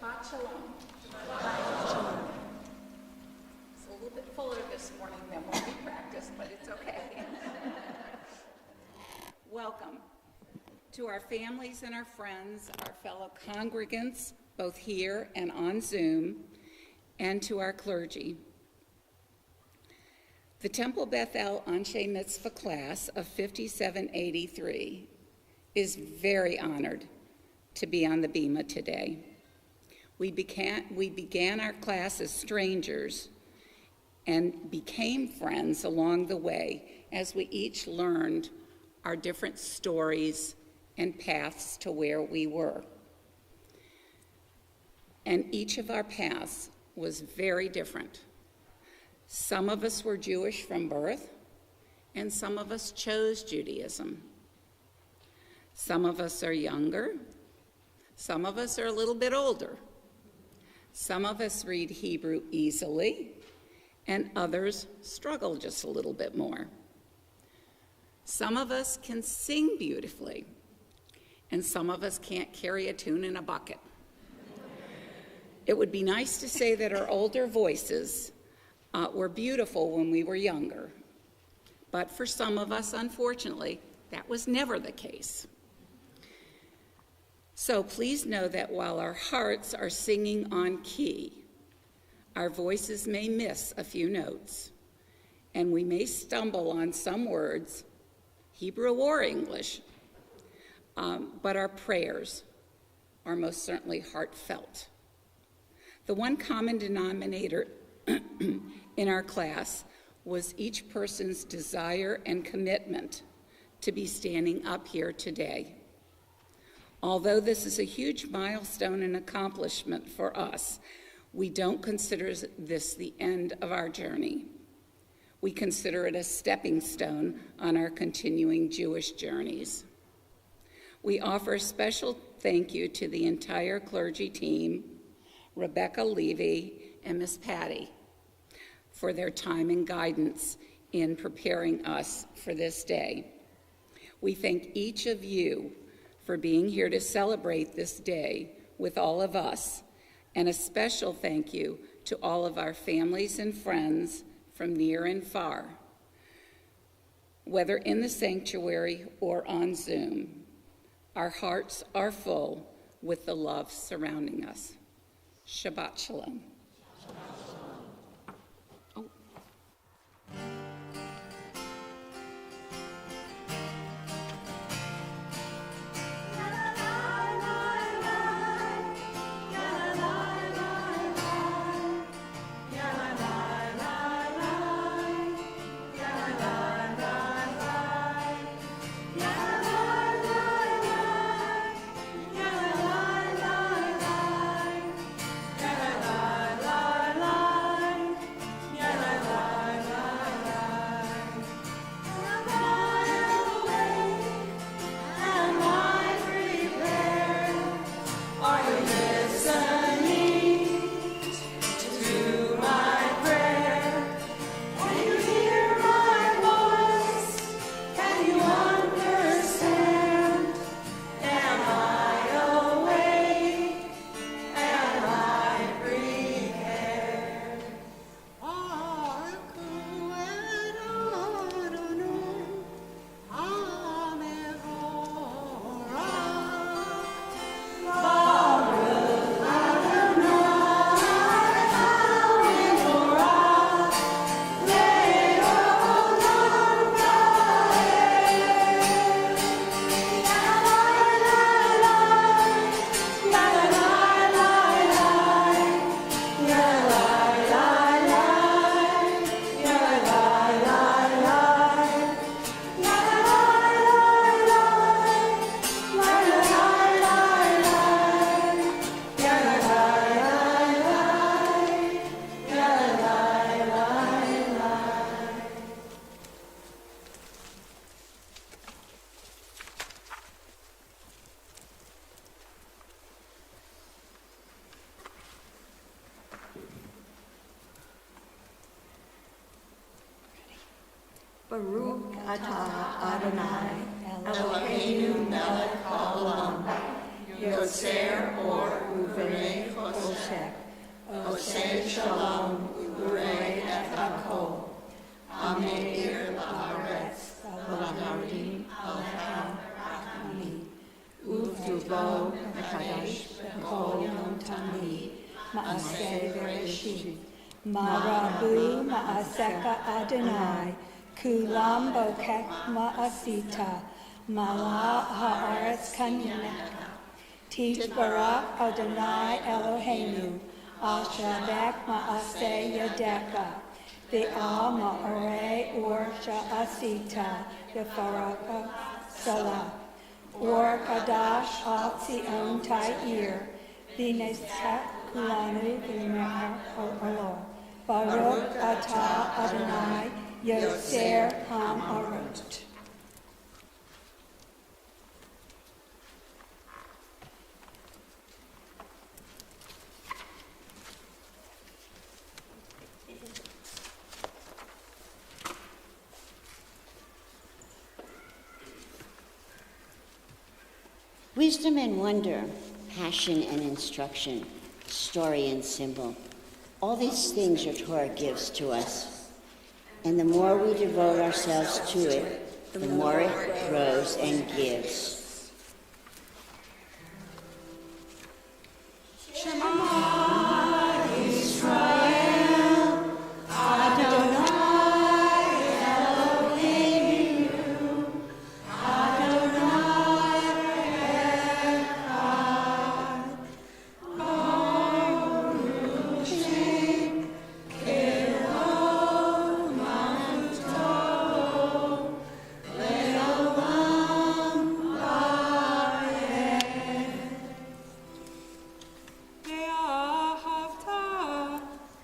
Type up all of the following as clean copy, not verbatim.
Shabbat Shalom. Shabbat Shalom. It's a little bit fuller this morning than when we practiced, but it's okay. Welcome to our families and our friends, our fellow congregants, both here and on Zoom, and to our clergy. The Temple Bethel Anshei Mitzvah class of 5783 is very honored to be on the Bima today. We began our class as strangers and became friends along the way as we each learned our different stories and paths to where we were. And each of our paths was very different. Some of us were Jewish from birth, and some of us chose Judaism. Some of us are younger. Some of us are a little bit older. Some of us read Hebrew easily, and others struggle just a little bit more. Some of us can sing beautifully, and some of us can't carry a tune in a bucket. It would be nice to say that our older voices were beautiful when we were younger, but for some of us, unfortunately, that was never the case. So please know that while our hearts are singing on key, our voices may miss a few notes, and we may stumble on some words, Hebrew or English, but our prayers are most certainly heartfelt. The one common denominator in our class was each person's desire and commitment to be standing up here today. Although this is a huge milestone and accomplishment for us, we don't consider this the end of our journey. We consider it a stepping stone on our continuing Jewish journeys. We offer a special thank you to the entire clergy team, Rebecca Levy and Miss Patty, for their time and guidance in preparing us for this day. We thank each of you for being here to celebrate this day with all of us, and a special thank you to all of our families and friends from near and far, whether in the sanctuary or on Zoom. Our hearts are full with the love surrounding us. Shabbat Shalom. Baruch atah Adonai Eloheinu melech haolam Yotzer or Uberei Choshek, Oseh Shalom Uberei et Hakol, Ameir La'aretz, V'Laharim Alehem Rachami, Uvdubo Mekadesh B'Kol Yom Tamid, Ma'aseh Bereshit, Marabu Ma'aseka Adonai, Kulam Bokek Ma'asita, Mala Haaretz Kanyaneka. Tishbarak Adonai Eloheinu, Ashabek Ma'aseh Yadeka, Ve'al Ma'arei Or Sha'asita, Yefaraka Salah, Or Kadash Al Tzion Ta'ir, V'nesek Kulanu V'mer Ha'olor, Baruch Atah Adonai, Yotzer Ha'arot. Wisdom and wonder, passion and instruction, story and symbol. All these things your Torah gives to us. And the more we devote ourselves to it, the more it grows and gives. Shema Yisrael, Adonai Eloheinu, Adonai Echad, Baruch Shem Kelo Malchuto, Le'olam Va'ed. Ve'ahavta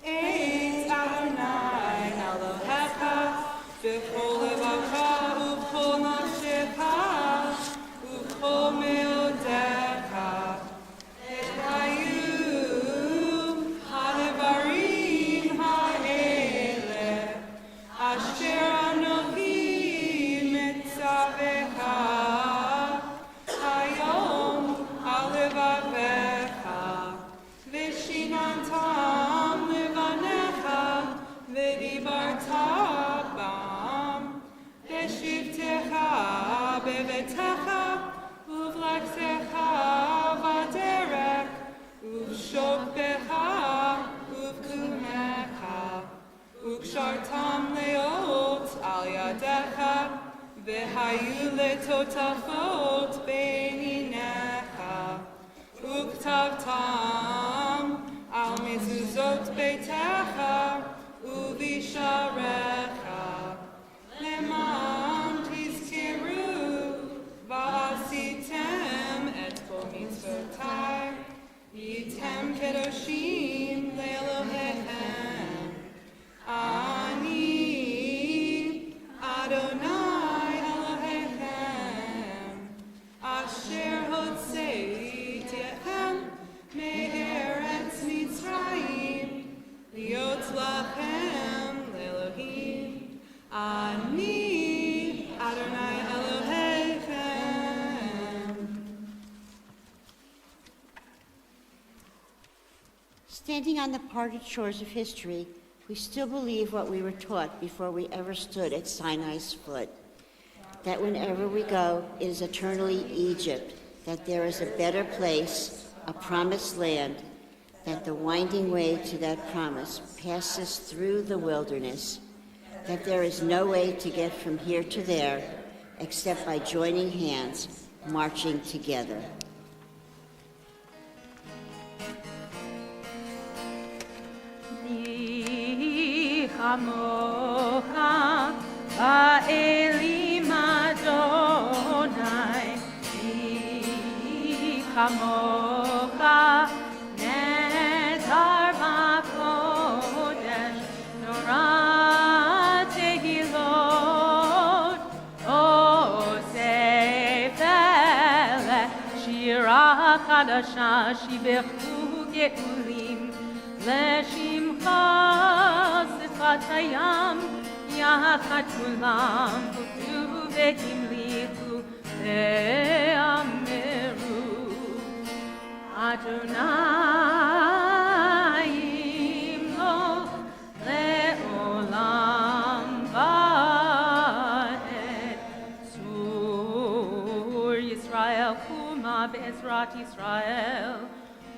et Adonai Elohecha b'chol levacha u'b'chol nafshecha u'b'chol me'odecha et hayu ha'devarim ha'ele asher anochi mitzavecha hayom al levavecha Vishinantam levanecha v'dibarta bam v'shivtecha bevetecha uv'laksecha v'derech uv'shokbecha uv'kumecha uv'shartam leot al yadecha v'hayu letotafot beininecha Uktavtam al mezuzot beitecha uvisharecha leman tizkiru va'asitem et kol mitzvotai yitem kedoshim le'Elohechem ani Adonai Elohechem asher hotzeitechem me'eretz Mitzrayim liot lachem le'Elohim ani Adonai Elohechem. Standing on the parted shores of history, we still believe what we were taught before we ever stood at Sinai's foot. That whenever we go, it is eternally Egypt, that there is a better place, a promised land, that the winding way to that promise passes through the wilderness, that there is no way to get from here to there except by joining hands, marching together. Hamocha ha'elim Adonai, Hamocha nezar b'kodesh, Torah tehilot, oseh velech, shira chadasha shibechu geulim, לשמחה שפת הים, יחד כולם הודו והמליכו ואמרו. Adonai Imloch le'olam va'ed. Tzur Yisrael kuma be'ezrat Yisrael,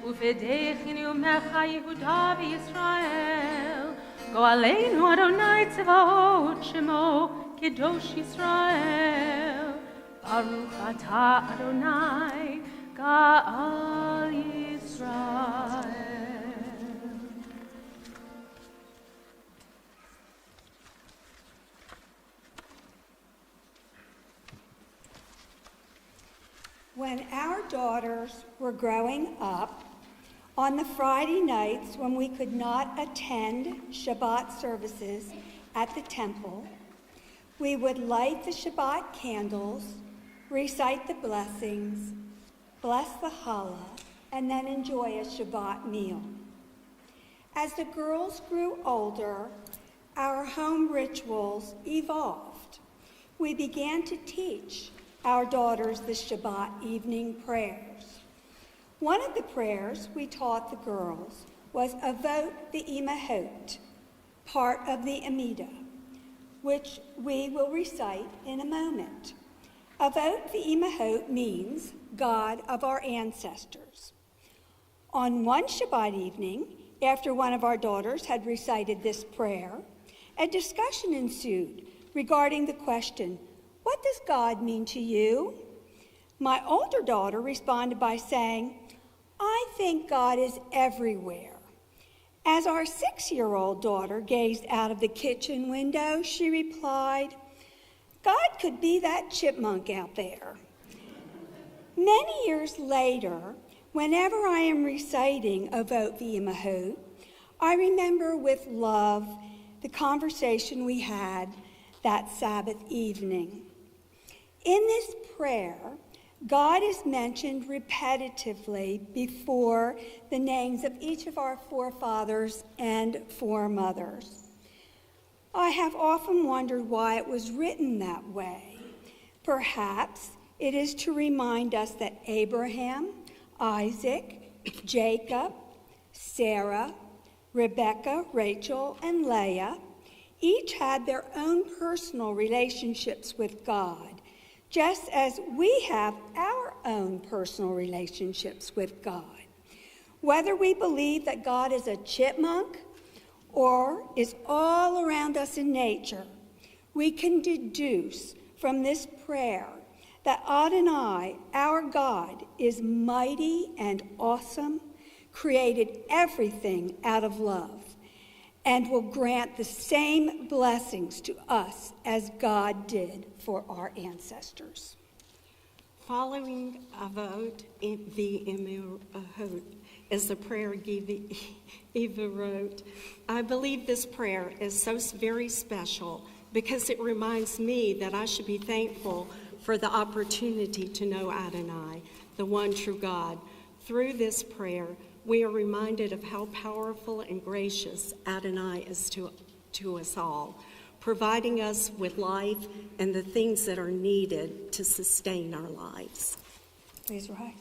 ufedechinu mecha Yehuda v'Yisrael. Go aleinu Adonai tzvaot shemo kedosh Yisrael. Baruch atah Adonai Ga'al Yisrael. When our daughters were growing up, on the Friday nights when we could not attend Shabbat services at the temple, we would light the Shabbat candles, recite the blessings, bless the challah, and then enjoy a Shabbat meal. As the girls grew older, our home rituals evolved. We began to teach our daughters the Shabbat evening prayers. One of the prayers we taught the girls was Avot V'Imahot, part of the Amidah, which we will recite in a moment. Avot V'Imahot means God of our ancestors. On one Shabbat evening, after one of our daughters had recited this prayer, a discussion ensued regarding the question, "What does God mean to you?" My older daughter responded by saying, "I think God is everywhere." As our 6-year-old daughter gazed out of the kitchen window, she replied, "God could be that chipmunk out there." Many years later, whenever I am reciting Avot V'Imahot, I remember with love the conversation we had that Sabbath evening. In this prayer, God is mentioned repetitively before the names of each of our forefathers and foremothers. I have often wondered why it was written that way. Perhaps it is to remind us that Abraham, Isaac, Jacob, Sarah, Rebecca, Rachel, and Leah each had their own personal relationships with God, just as we have our own personal relationships with God. Whether we believe that God is a chipmunk or is all around us in nature, we can deduce from this prayer that Adonai, our God, is mighty and awesome, created everything out of love, and will grant the same blessings to us as God did for our ancestors. Following Avot V'Imahot is the prayer Eva wrote. I believe this prayer is so very special because it reminds me that I should be thankful for the opportunity to know Adonai, the one true God. Through this prayer, we are reminded of how powerful and gracious Adonai is to us all, providing us with life and the things that are needed to sustain our lives. Please rise.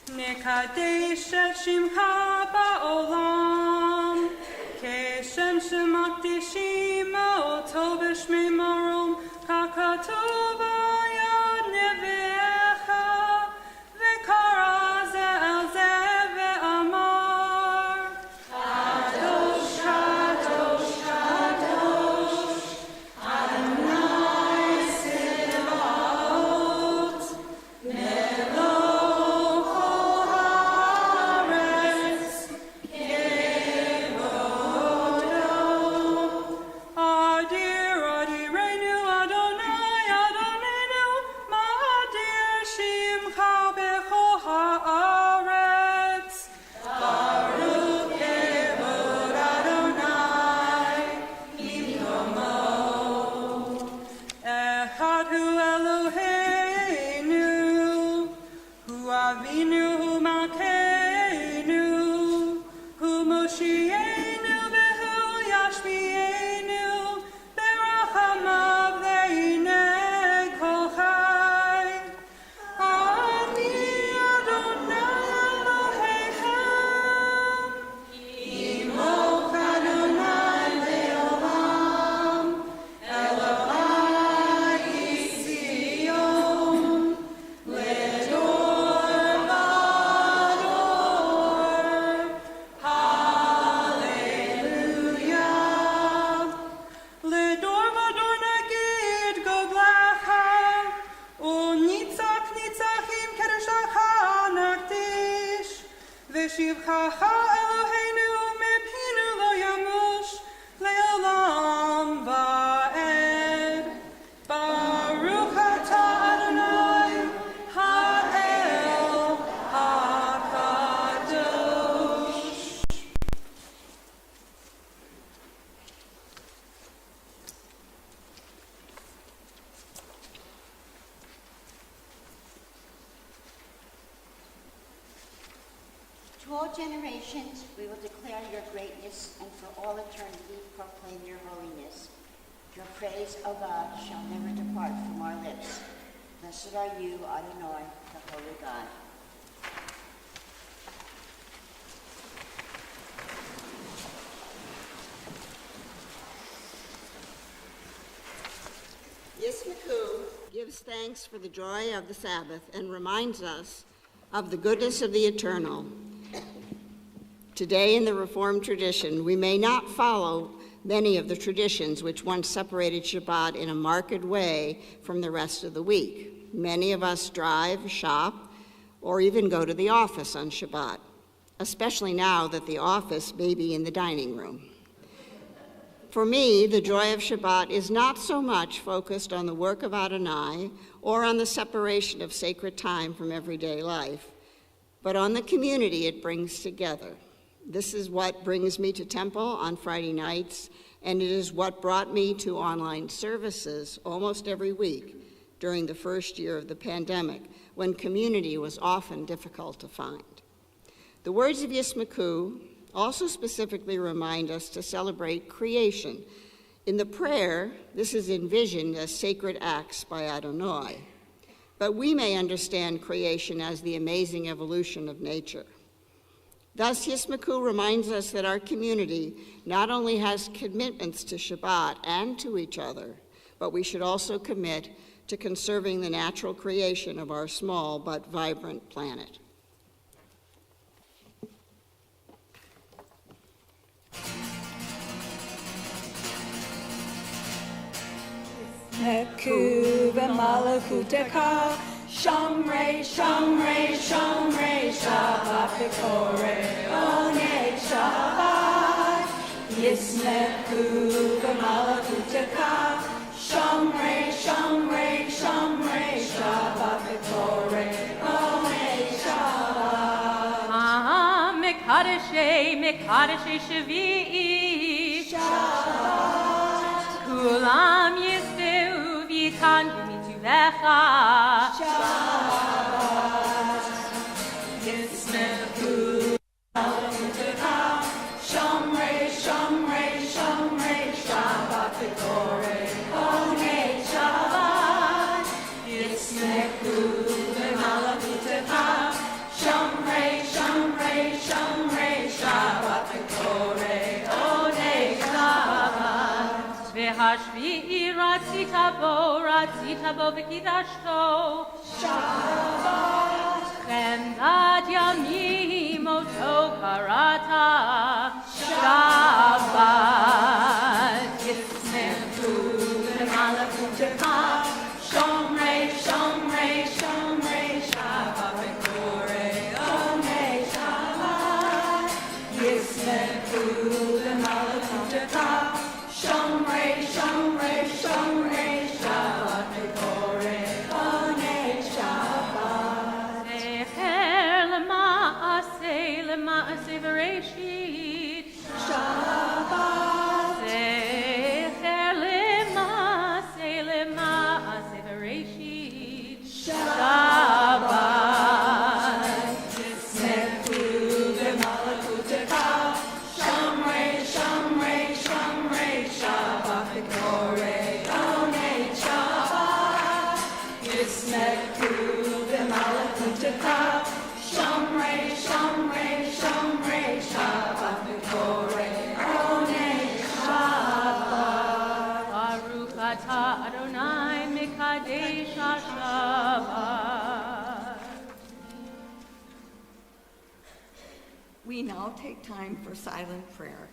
נקדש את שמך בעולם, כשם שמקדישים אותו בשמי מרום, ככתוב היה נביאך, וקרא זה אל זה ואמר, קדוש, קדוש, קדוש, אדוני צבאות, מלוך כל הארץ, כבודו. אדיר, אדירנו, אדוני, אדוננו, מה אדיר שמך בכל הארץ. ברוך כבוד אדוני, במקומו. אחד הוא אלוהינו, הוא אבינו, הוא מלכנו, הוא מושיענו והוא ישביענו, ברחמיו לעיני כל חי. אני אדוני אלוהיכם, ימוך אדוני לעולם, אלוהי ציון, לדור ודור. הללויה. לדור ודור נגיד גודלך, וניצח ניצחים קדשך נקדיש, ושבחך אלוהינו מפינו לא ימוש לעולם ועד. ברוך אתה אדוני האל הקדוש. To all generations, we will declare your greatness, and for all eternity proclaim your holiness. Your praise, O God, shall never depart from our lips. Blessed are you, Adonai, the Holy God. Yismaku gives thanks for the joy of the Sabbath and reminds us of the goodness of the eternal. Today in the Reformed tradition, we may not follow many of the traditions which once separated Shabbat in a marked way from the rest of the week. Many of us drive, shop, or even go to the office on Shabbat, especially now that the office may be in the dining room. For me, the joy of Shabbat is not so much focused on the work of Adonai or on the separation of sacred time from everyday life, but on the community it brings together. This is what brings me to temple on Friday nights, and it is what brought me to online services almost every week during the first year of the pandemic, when community was often difficult to find. The words of Yismaku also specifically remind us to celebrate creation. In the prayer, this is envisioned as sacred acts by Adonai, but we may understand creation as the amazing evolution of nature. Thus, Yismaku reminds us that our community not only has commitments to Shabbat and to each other, but we should also commit to conserving the natural creation of our small but vibrant planet. Neku v'malachuteka, Shamrei, Shamrei, Shamrei, Shabbat v'korei, Onei Shabbat. Yisneku v'malachuteka, Shamrei, Shamrei, Shamrei, Shabbat v'korei, Onei Shabbat. Mekadeshei, Mekadeshei Shavi'i, Shabbat. Kulam Yiseu V'yitan V'mituvecha, Shabbat. Yisneku v'malachuteka, Shamrei, Shamrei, Shamrei, Shabbat v'korei, Onei Shabbat. Yisneku v'malachuteka, Shamrei, shomrei Shabbat v'korei onei Shabbat. V'hashvi'i ratzita bo v'kidashto Shabbat. Chemdat yamim oto karata Shabbat. Yismechu v'malakutecha shomrei shomrei shomrei Shabbat v'korei onei Shabbat. Yismechu v'malakutecha shomrei shomrei shomrei Shabbat v'korei onei Shabbat. Zecher lema'aseh v'reishit Shabbat. Zecher lema'aseh v'reishit Shabbat. Yismechu v'malakutecha shomrei shomrei shomrei Shabbat v'korei onei Shabbat. Yismechu v'malakutecha shomrei shomrei shomrei Shabbat v'korei onei Shabbat. Baruch atah Adonai mekadesh ha-Shabbat. We now take time for silent prayer.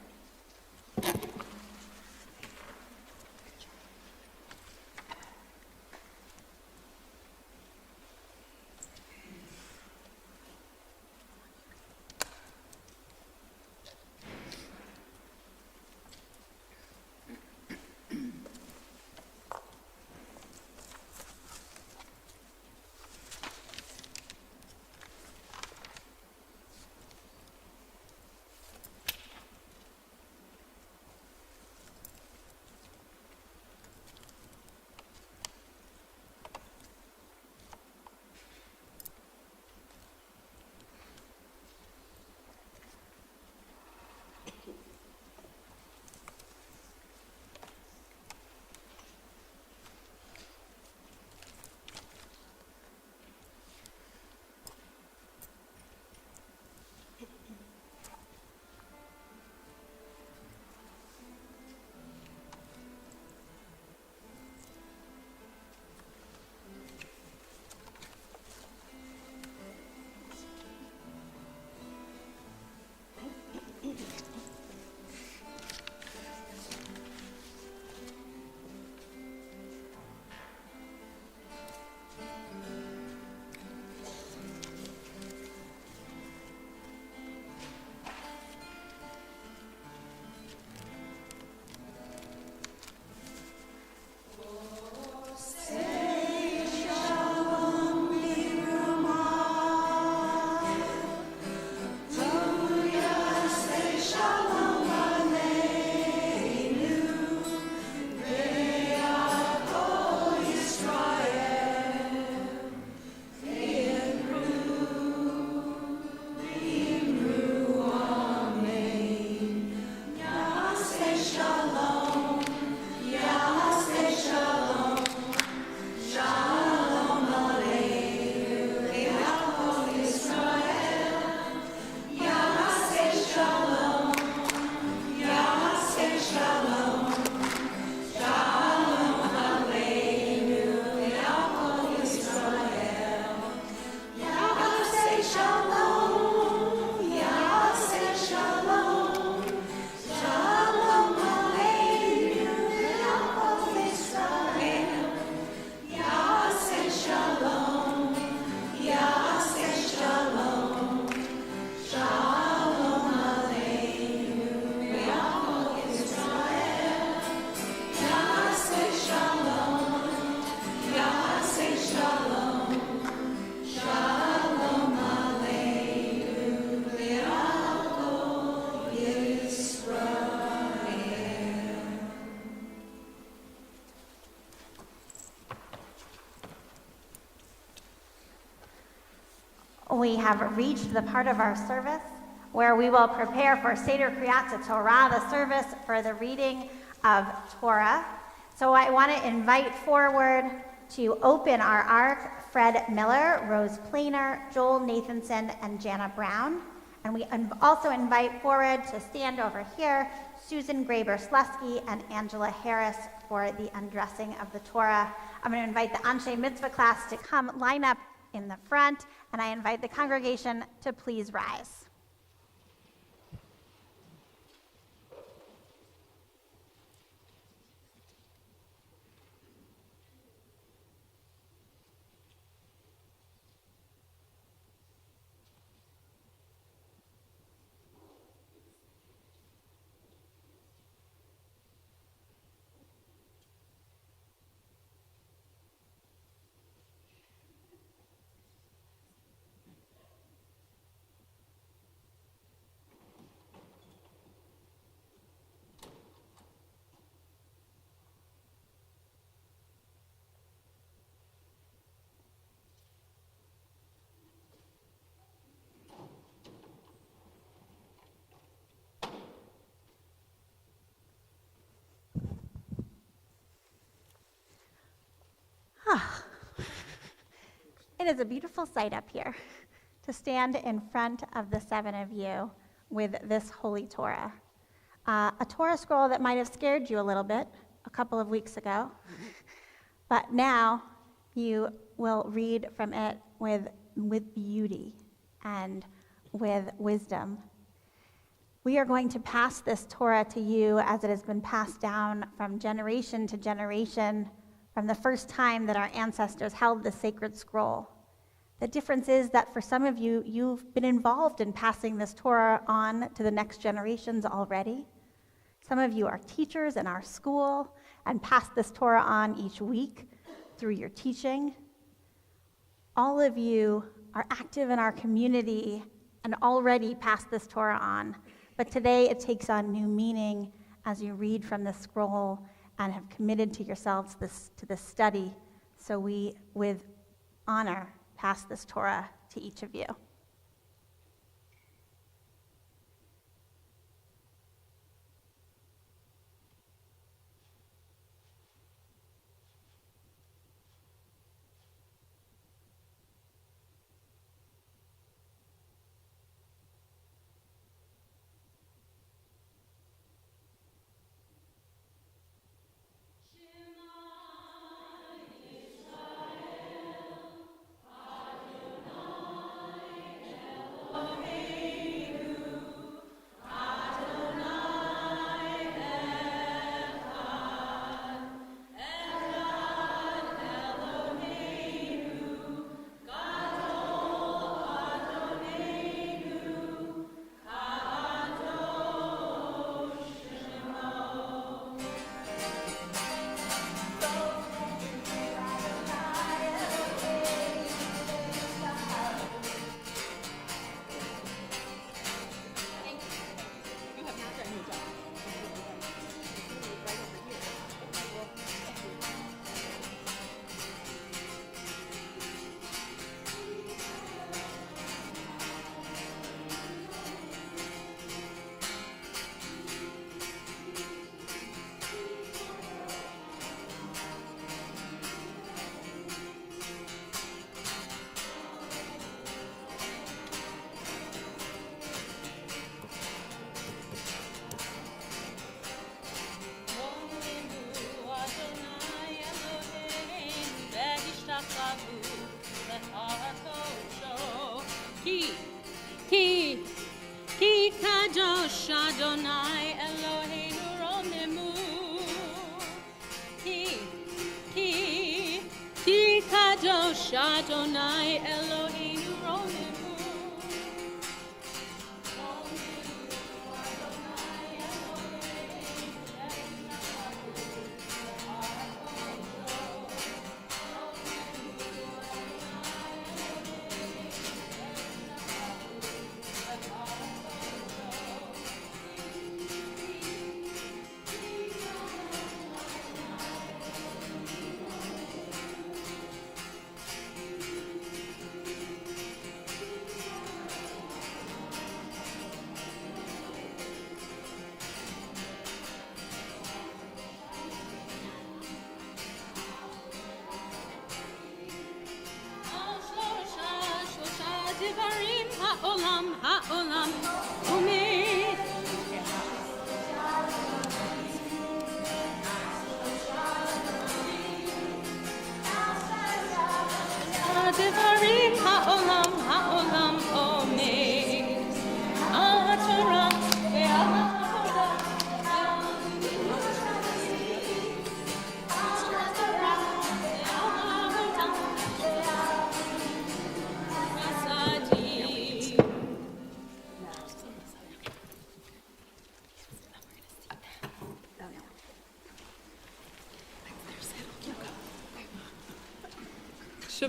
We have reached the part of our service where we will prepare for Seder Kriyat Torah, the service for the reading of Torah. So I want to invite forward to open our ark Fred Miller, Rose Planer, Joel Nathanson, and Jana Brown. And we also invite forward to stand over here Susan Graber-Slusky and Angela Harris for the undressing of the Torah. I'm going to invite the Anshei Mitzvah class to come line up in the front, and I invite the congregation to please rise. It is a beautiful sight up here to stand in front of the 7 of you with this holy Torah. A Torah scroll that might have scared you a little bit a couple of weeks ago, but now you will read from it with beauty and with wisdom. We are going to pass this Torah to you as it has been passed down from generation to generation from the first time that our ancestors held the sacred scroll. The difference is that for some of you, you've been involved in passing this Torah on to the next generations already. Some of you are teachers in our school and pass this Torah on each week through your teaching. All of you are active in our community and already pass this Torah on. But today it takes on new meaning as you read from the scroll and have committed to yourselves to this study. So we, with honor, pass this Torah to each of you. Ki kadosh Adonai Eloheinu ronemu. Ki kadosh Adonai Eloheinu ronemu. Ha'olam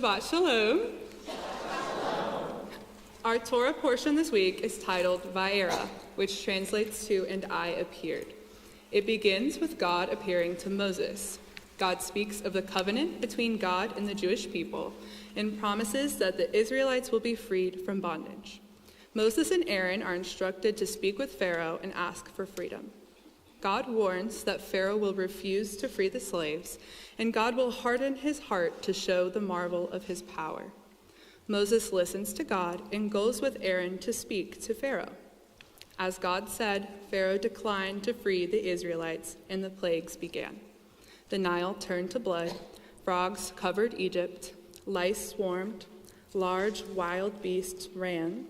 Shabbat Shalom. Our Torah portion this week is titled Va'era, which translates to "and I appeared." It begins with God appearing to Moses. God speaks of the covenant between God and the Jewish people and promises that the Israelites will be freed from bondage. Moses and Aaron are instructed to speak with Pharaoh and ask for freedom. God warns that Pharaoh will refuse to free the slaves, and God will harden his heart to show the marvel of his power. Moses listens to God and goes with Aaron to speak to Pharaoh. As God said, Pharaoh declined to free the Israelites, and the plagues began. The Nile turned to blood, frogs covered Egypt, lice swarmed, large wild beasts ran,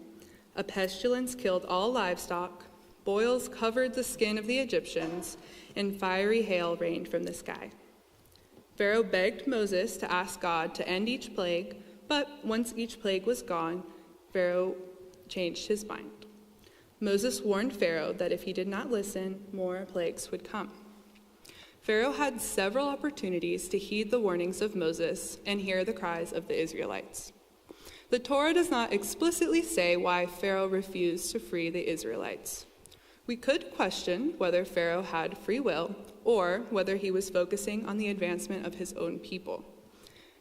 a pestilence killed all livestock, boils covered the skin of the Egyptians, and fiery hail rained from the sky. Pharaoh begged Moses to ask God to end each plague, but once each plague was gone, Pharaoh changed his mind. Moses warned Pharaoh that if he did not listen, more plagues would come. Pharaoh had several opportunities to heed the warnings of Moses and hear the cries of the Israelites. The Torah does not explicitly say why Pharaoh refused to free the Israelites. We could question whether Pharaoh had free will or whether he was focusing on the advancement of his own people.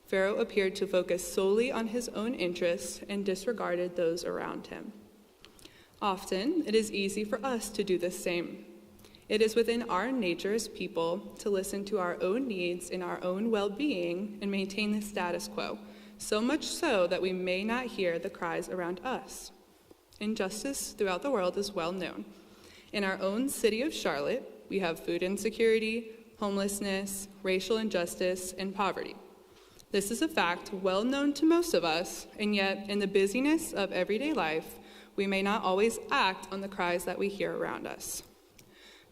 Pharaoh appeared to focus solely on his own interests and disregarded those around him. Often, it is easy for us to do the same. It is within our nature as people to listen to our own needs and our own well-being and maintain the status quo, so much so that we may not hear the cries around us. Injustice throughout the world is well known. In our own city of Charlotte, we have food insecurity, homelessness, racial injustice, and poverty. This is a fact well known to most of us, and yet in the busyness of everyday life, we may not always act on the cries that we hear around us.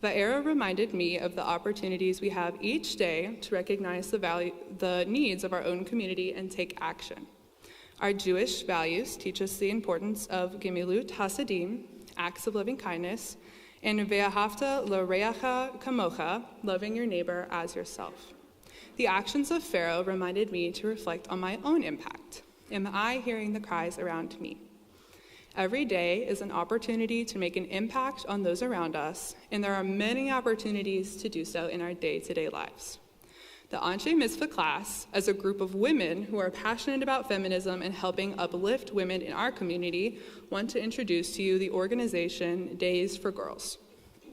Va'era reminded me of the opportunities we have each day to recognize the needs of our own community and take action. Our Jewish values teach us the importance of gemilut hasadim, acts of loving kindness, and ve'ahavta l'reacha kamocha, loving your neighbor as yourself. The actions of Pharaoh reminded me to reflect on my own impact. Am I hearing the cries around me? Every day is an opportunity to make an impact on those around us, and there are many opportunities to do so in our day-to-day lives. The Anshei Mitzvah class, as a group of women who are passionate about feminism and helping uplift women in our community, want to introduce to you the organization Days for Girls.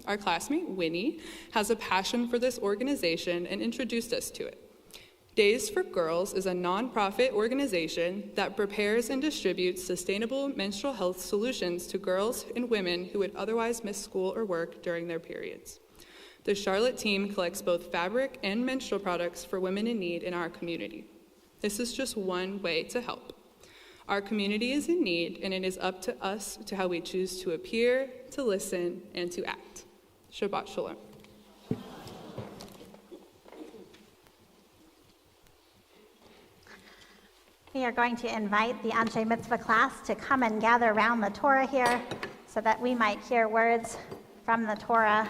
Our classmate, Winnie, has a passion for this organization and introduced us to it. Days for Girls is a nonprofit organization that prepares and distributes sustainable menstrual health solutions to girls and women who would otherwise miss school or work during their periods. The Charlotte team collects both fabric and menstrual products for women in need in our community. This is just one way to help. Our community is in need, and it is up to us to how we choose to appear, to listen, and to act. Shabbat Shalom. We are going to invite the Anshei Mitzvah class to come and gather around the Torah here so that we might hear words from the Torah.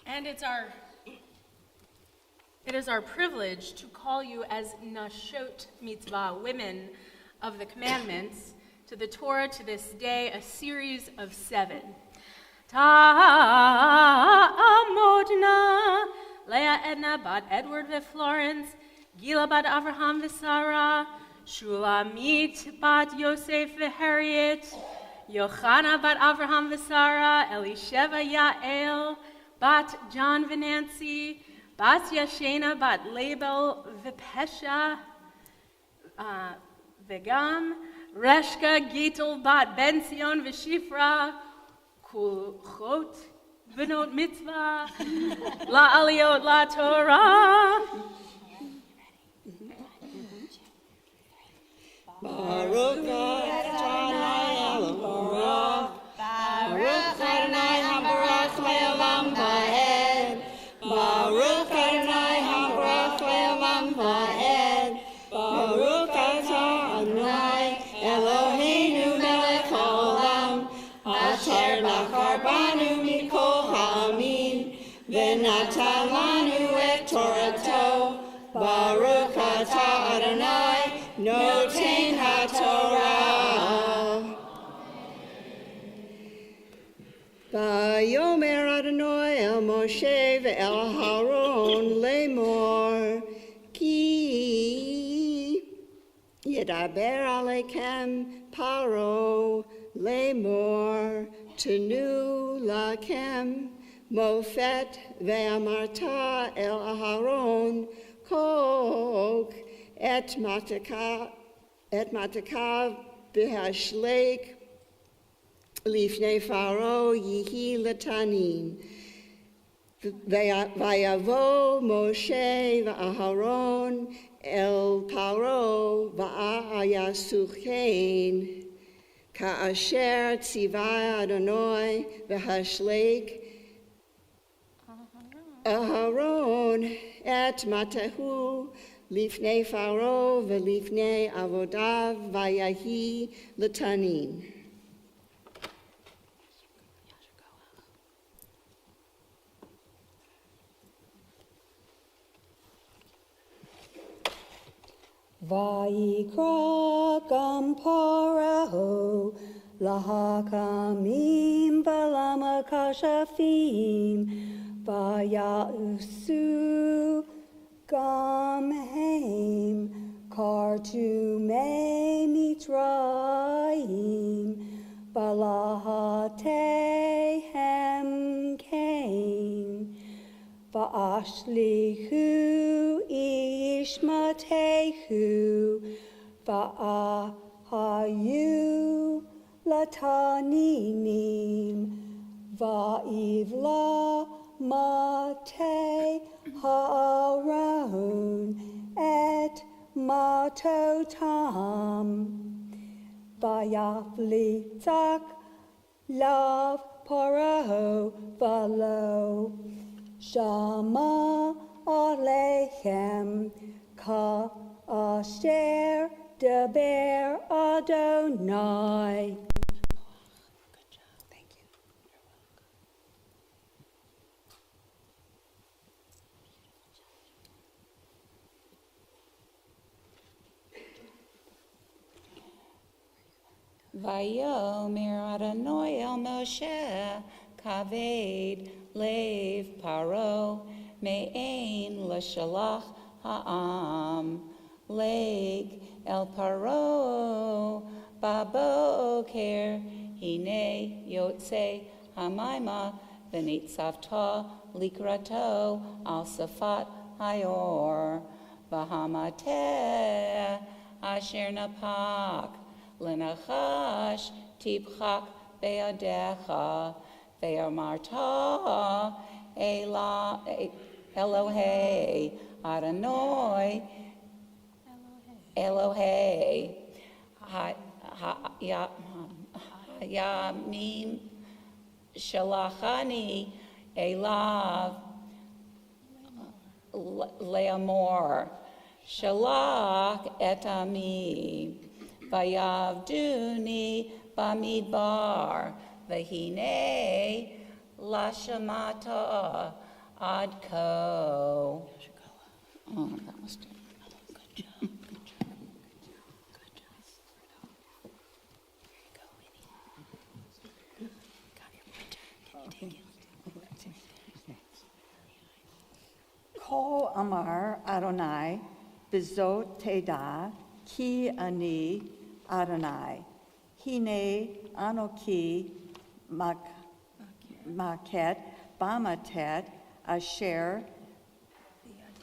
And it is our privilege to call you as Nashot Mitzvah, women of the commandments, to the Torah to this day, a series of 7. Ta'amodna, Leah Edna bat Edward Florence, Gila bat Avraham Sarah, Shulamit bat Yosef Harriet, Yochana bat Avraham Sarah, Elisheva Yael, bat John Venancy, bat Yashena bat Label Vipesha, Vegam, Reshka Gitel bat Benzion Vishifra, Kulchot Benot Mitzvah, La Aliot La Torah. Baruch Adonai Elohim Baruch Adonai Habarach Baruch atah Adonai, noten haTorah. Vayomer Adonai el Moshe ve'el Aharon lemor, ki yedaber alechem paro lemor, tenu lachem mofet ve'amarta el Aharon, kok et mataka b'hashlek Lifnei Pharaoh yihi letanin. Vayavo Moshe v'Aharon el Paro v'ayasuchein ka'asher tzivai Adonai v'hashlek Aharon et matahu lifnei Pharaoh v'lifnei avodav vayahi letanin. Vayikra gam Paro lahakamim v'lamakashafim vayausu gam heim kartumei mitzrayim v'lahatehem kain va'ashlihu ishmatehu va'ahayu lataninim va'ivla mate ha'aron et matotam va'yaflitzak lav paro v'lo Shama Alechem Ka Asher Deber Adonai. Good job. Thank you. You're welcome. Vayomer Adonai el Moshe Kaved Lev Paro Me'ain L'Shalach Ha'am Leg El Paro Baboker Hine Yotze Hamaima V'nitzavta Likrato Al Safat Hayor Vahamate Asher Napak Lenachash Tipchak Be'adecha Ve'amarta Elohei Adonai Elohei Yamim Shalachani Elav Leamor Shalach et Ami Vayavduni Bamidbar Vahine Lashamata Adko. Oh, that was good. Good job. Good job. Good job. Here you go, Winnie. Got your printer. Can you take it? Kol Amar Adonai, Bizot Teda, Ki Ani Adonai, Hine Anoki Maket, Bamatet, Asher,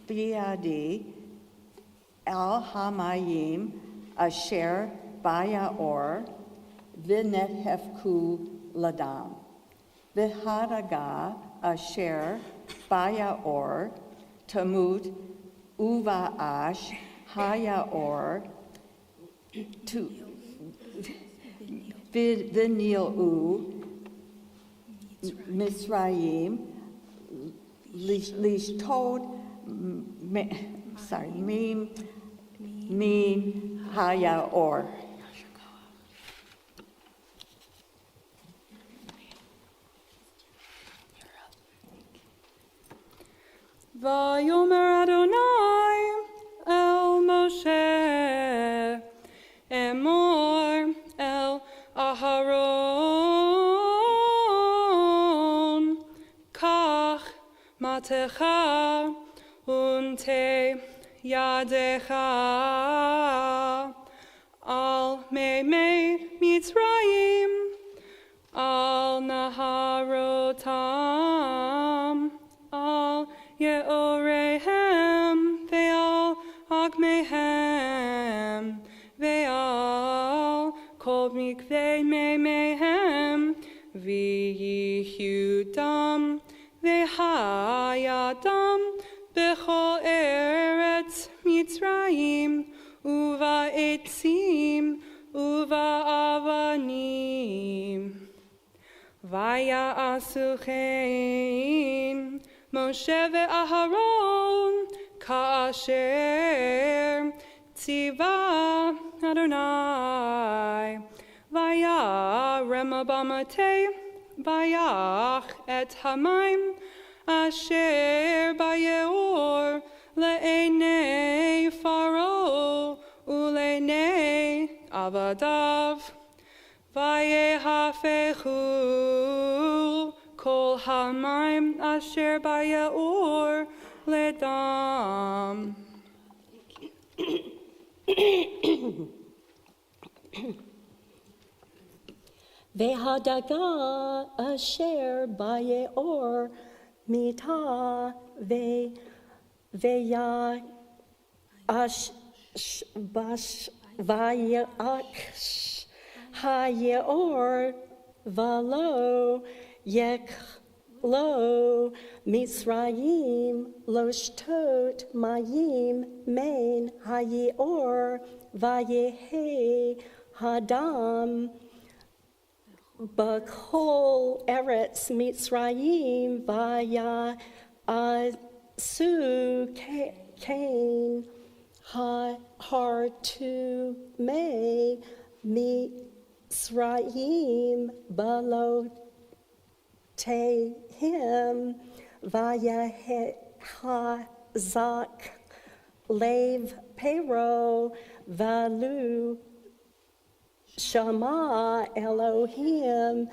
Biadi, Al Hamayim, Asher, Bayaor, Vinet Hefku Ladam, Vihadaga, Asher, Bayaor, Tamut, Uvaash, Hayaor, to Vinil Misraim, Lishtod, Mim, Hayaor. Vayomer Adonai matecha unte yadecha al mei Mitzrayim al naharotam al yeorehem ve'al agmehem ve'al kol mikvei mehem v'yihudam ve'hayadam b'chol eretz Mitzrayim uva etzim uva avanim vaya asuchein Moshe ve'Aharon ka'asher tziva Adonai vaya remabamate vayach et hamayim asher bayeor le'enei Faro ule'enei avadav vayehafechu kol hamayim asher bayeor ledam. Vehadaga asher bayeor mita veya ash bash vayaksh hayeor valo yeklo Mitzrayim loshtot mayim main hayeor vayehe hadam B'chol eretz Mitzrayim vaya asu kain hartu me Mitzrayim balo tehim vaya hazak lev pero valu Shama Elohim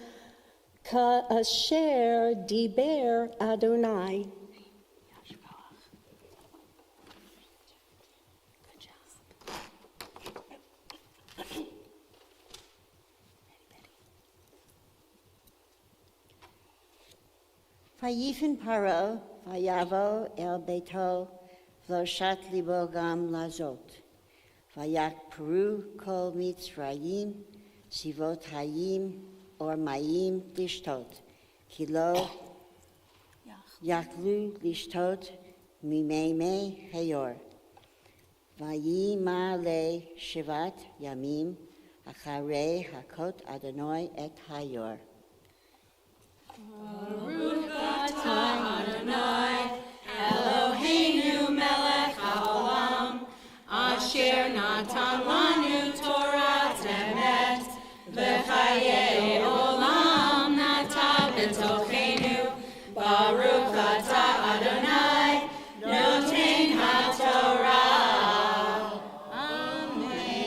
ka'asher diber Adonai. Vayifin Paro, vayavo el beito, v'loshat libo gam lazot. Vayak Peru kol Mitzrayim, Sivot Hayim, or Mayim Lishtot, Kilo Yaklu Lishtot, Mimeme Hayor. Vayima le Shivat Yamim, Acharei Hakot Adonai et Hayor. Baruch atah Adonai, Eloheinu melech haolam, Asher natan lanu Torah temet, v'chayei olam nata b'tochenu. Baruch atah Adonai, noten haTorah. Amen.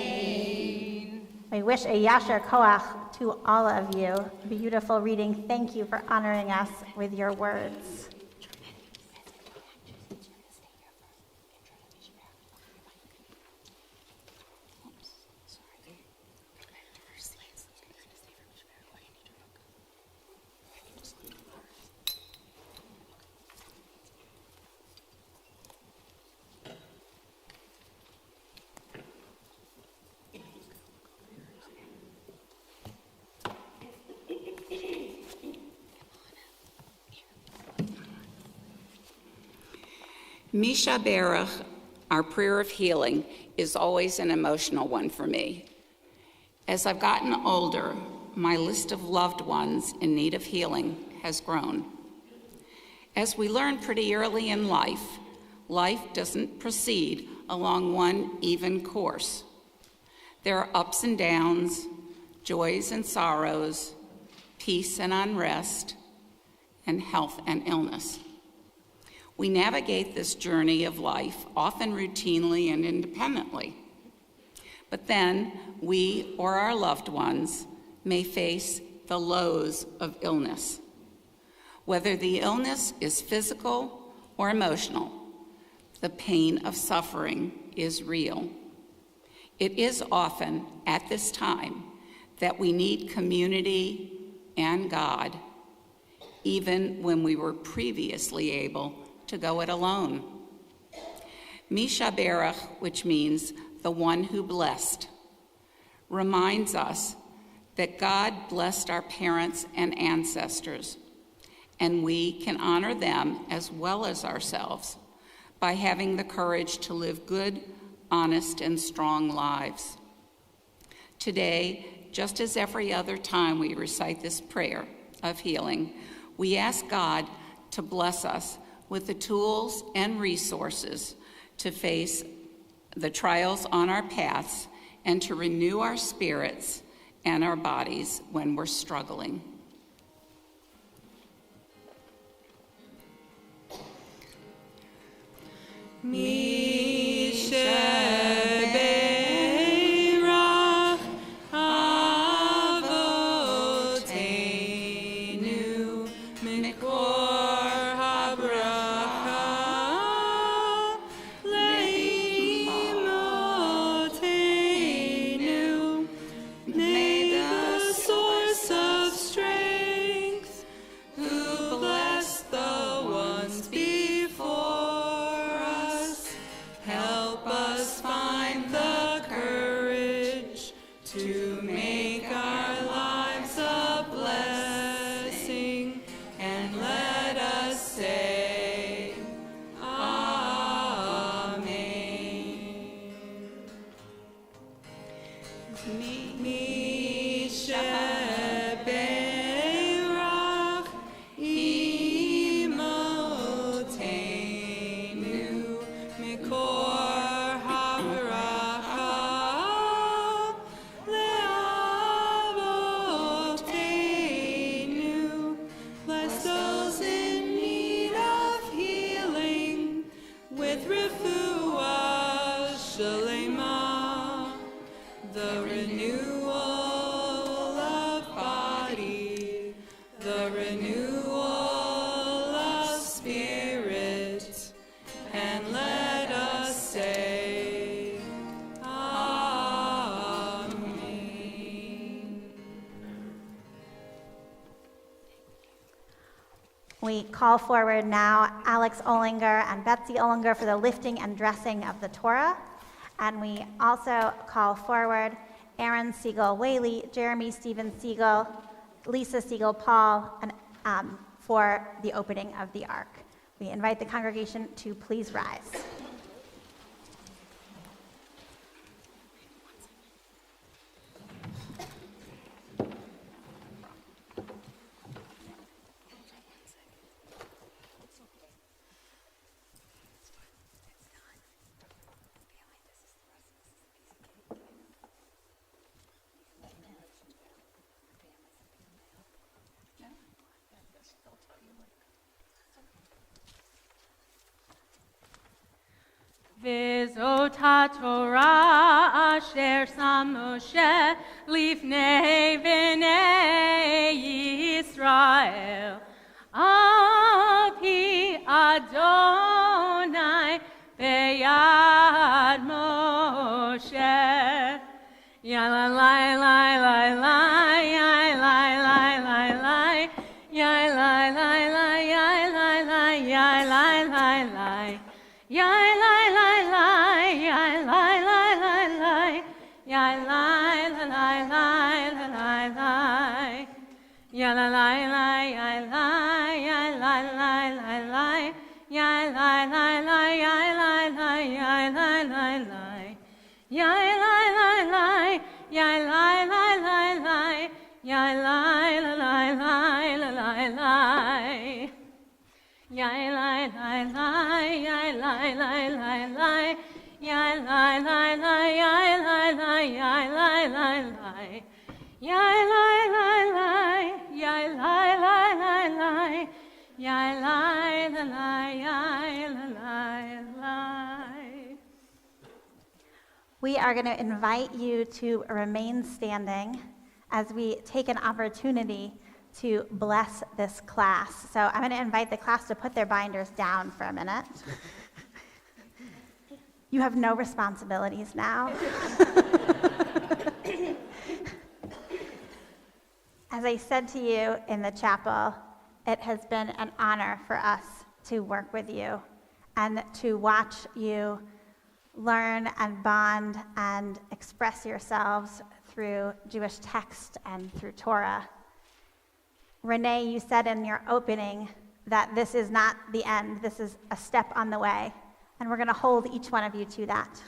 We wish a Yasher Koach to all of you. Beautiful reading. Thank you for honoring us with your words. Misha Berach, our prayer of healing, is always an emotional one for me. As I've gotten older, my list of loved ones in need of healing has grown. As we learn pretty early in life, life doesn't proceed along one even course. There are ups and downs, joys and sorrows, peace and unrest, and health and illness. We navigate this journey of life often routinely and independently. But then we or our loved ones may face the lows of illness. Whether the illness is physical or emotional. The pain of suffering is real. It is often at this time that we need community and God, even when we were previously able to go it alone. Misha Berach, which means the one who blessed, reminds us that God blessed our parents and ancestors, and we can honor them as well as ourselves by having the courage to live good, honest, and strong lives. Today, just as every other time we recite this prayer of healing, we ask God to bless us with the tools and resources to face the trials on our paths and to renew our spirits and our bodies when we're struggling. We call forward now Alex Olinger and Betsy Olinger for the lifting and dressing of the Torah. And we also call forward Aaron Siegel Whaley, Jeremy Stephen Siegel, Lisa Siegel Paul, and for the opening of the Ark. We invite the congregation to please rise. V'zot haTorah asher sam Moshe lifnei bnei Yisrael al pi Adonai beyad Moshe. Ya la la la la la ya la la la la ya la la la ya la la ya la la la ya la la la ya la la la la ya la la la la la la ya la la la ya la ya la la la la ya la la la ya la la ya la la la ya la la la ya la la la la ya la la la la la la ya la la la ya la la la la ya la la la ya la la ya la la la ya la la la ya la la la la ya la la la ya la la la. We are going to invite you to remain standing as we take an opportunity to bless this class. So I'm going to invite the class to put their binders down for a minute. You have no responsibilities now. As I said to you in the chapel, it has been an honor for us to work with you and to watch you learn and bond and express yourselves through Jewish text and through Torah. Renee, you said in your opening that this is not the end, this is a step on the way. And we're going to hold each one of you to that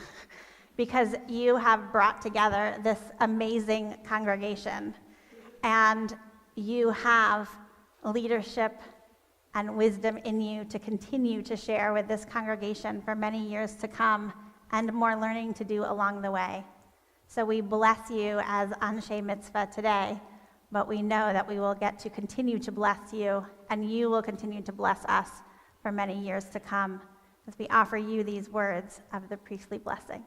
because you have brought together this amazing congregation and you have leadership and wisdom in you to continue to share with this congregation for many years to come and more learning to do along the way. So we bless you as Anshei Mitzvah today, but we know that we will get to continue to bless you and you will continue to bless us for many years to come as we offer you these words of the priestly blessing.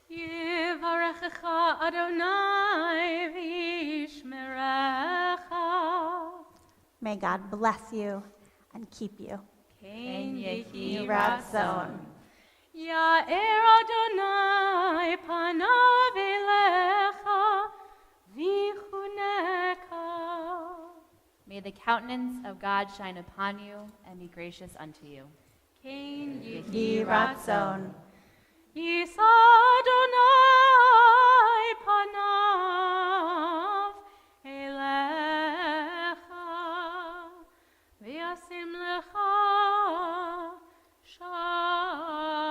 Yivarechecha Adonai v'yishmerecha. May God bless you and keep you. Ken yehi ratzon. Ya'er Adonai panav elecha v'chuneka. May the countenance of God shine upon you and be gracious unto you. Ken Yehi ratzon. Yisa Adonai panav elecha v'yasim lecha shalom.